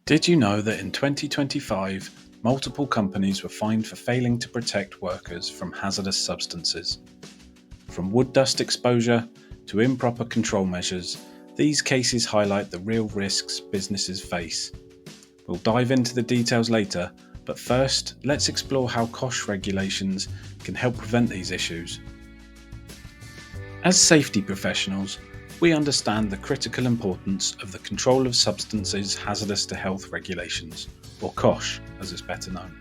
Did you know that in 2025, multiple companies were fined for failing to protect workers from hazardous substances? From wood dust exposure to improper control measures, these cases highlight the real risks businesses face. We'll dive into the details later, but first, let's explore how COSHH regulations can help prevent these issues. As safety professionals, we understand the critical importance of the Control of Substances Hazardous to Health regulations, or COSHH as it's better known,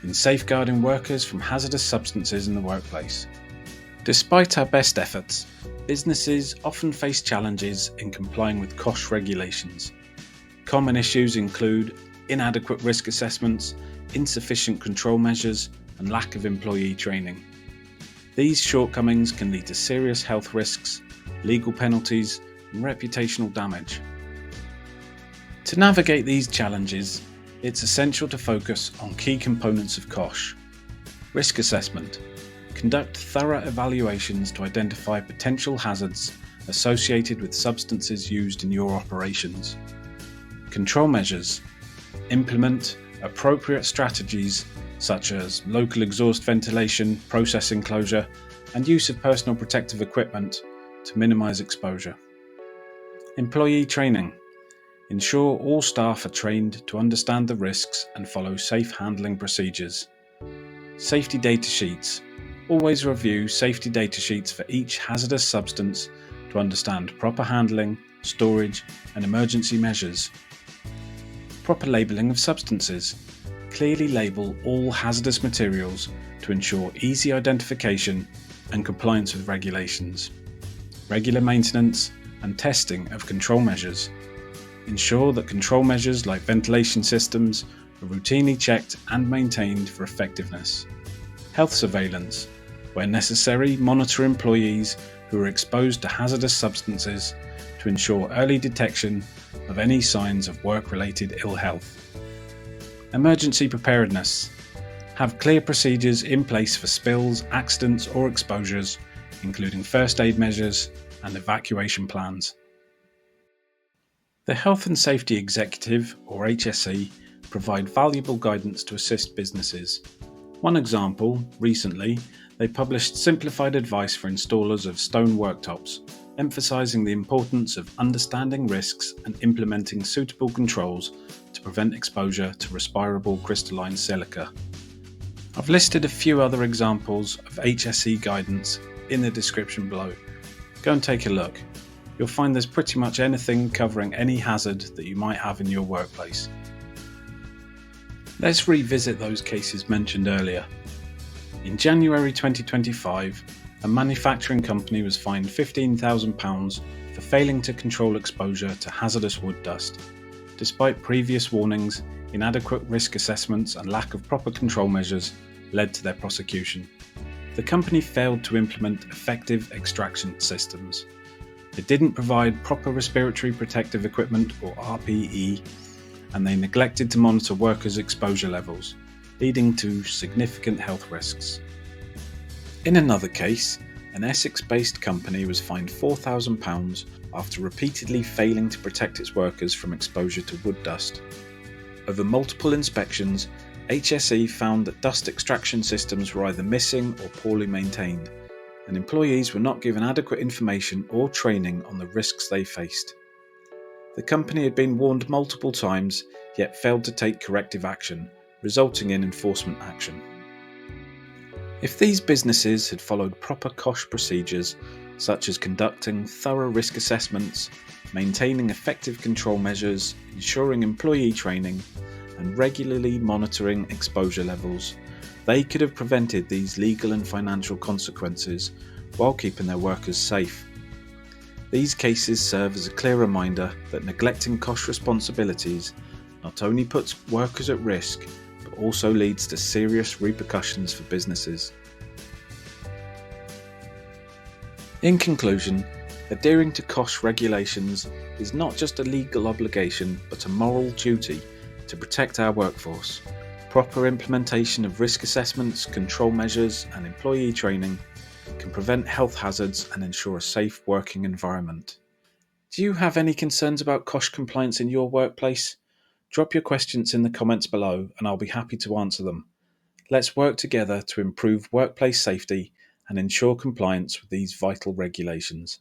in safeguarding workers from hazardous substances in the workplace. Despite our best efforts, businesses often face challenges in complying with COSHH regulations. Common issues include inadequate risk assessments, insufficient control measures, and lack of employee training. These shortcomings can lead to serious health risks, legal penalties, and reputational damage. To navigate these challenges, it's essential to focus on key components of COSHH. Risk assessment. Conduct thorough evaluations to identify potential hazards associated with substances used in your operations. Control measures. Implement appropriate strategies such as local exhaust ventilation, process enclosure, and use of personal protective equipment to minimize exposure. Employee training. Ensure all staff are trained to understand the risks and follow safe handling procedures. Safety data sheets. Always review safety data sheets for each hazardous substance to understand proper handling, storage, and emergency measures. Proper labeling of substances. Clearly label all hazardous materials to ensure easy identification and compliance with regulations. Regular maintenance and testing of control measures. Ensure that control measures like ventilation systems are routinely checked and maintained for effectiveness. Health surveillance. Where necessary, monitor employees who are exposed to hazardous substances to ensure early detection of any signs of work-related ill health. Emergency preparedness. Have clear procedures in place for spills, accidents, or exposures, including first aid measures and evacuation plans. The Health and Safety Executive, or HSE, provide valuable guidance to assist businesses. One example, recently, they published simplified advice for installers of stone worktops, emphasizing the importance of understanding risks and implementing suitable controls to prevent exposure to respirable crystalline silica. I've listed a few other examples of HSE guidance in the description below. Go and take a look. You'll find there's pretty much anything covering any hazard that you might have in your workplace. Let's revisit those cases mentioned earlier. In January 2025, a manufacturing company was fined £15,000 for failing to control exposure to hazardous wood dust. Despite previous warnings, inadequate risk assessments and lack of proper control measures led to their prosecution. The company failed to implement effective extraction systems. It didn't provide proper respiratory protective equipment, or RPE, and they neglected to monitor workers' exposure levels, leading to significant health risks. In another case, an Essex-based company was fined £4,000 after repeatedly failing to protect its workers from exposure to wood dust. Over multiple inspections, HSE found that dust extraction systems were either missing or poorly maintained, and employees were not given adequate information or training on the risks they faced. The company had been warned multiple times, yet failed to take corrective action, resulting in enforcement action. If these businesses had followed proper COSHH procedures, such as conducting thorough risk assessments, maintaining effective control measures, ensuring employee training, and regularly monitoring exposure levels, they could have prevented these legal and financial consequences while keeping their workers safe. These cases serve as a clear reminder that neglecting COSHH responsibilities not only puts workers at risk, but also leads to serious repercussions for businesses. In conclusion, adhering to COSHH regulations is not just a legal obligation, but a moral duty to protect our workforce. Proper implementation of risk assessments, control measures, and employee training can prevent health hazards and ensure a safe working environment. Do you have any concerns about COSHH compliance in your workplace? Drop your questions in the comments below and I'll be happy to answer them. Let's work together to improve workplace safety and ensure compliance with these vital regulations.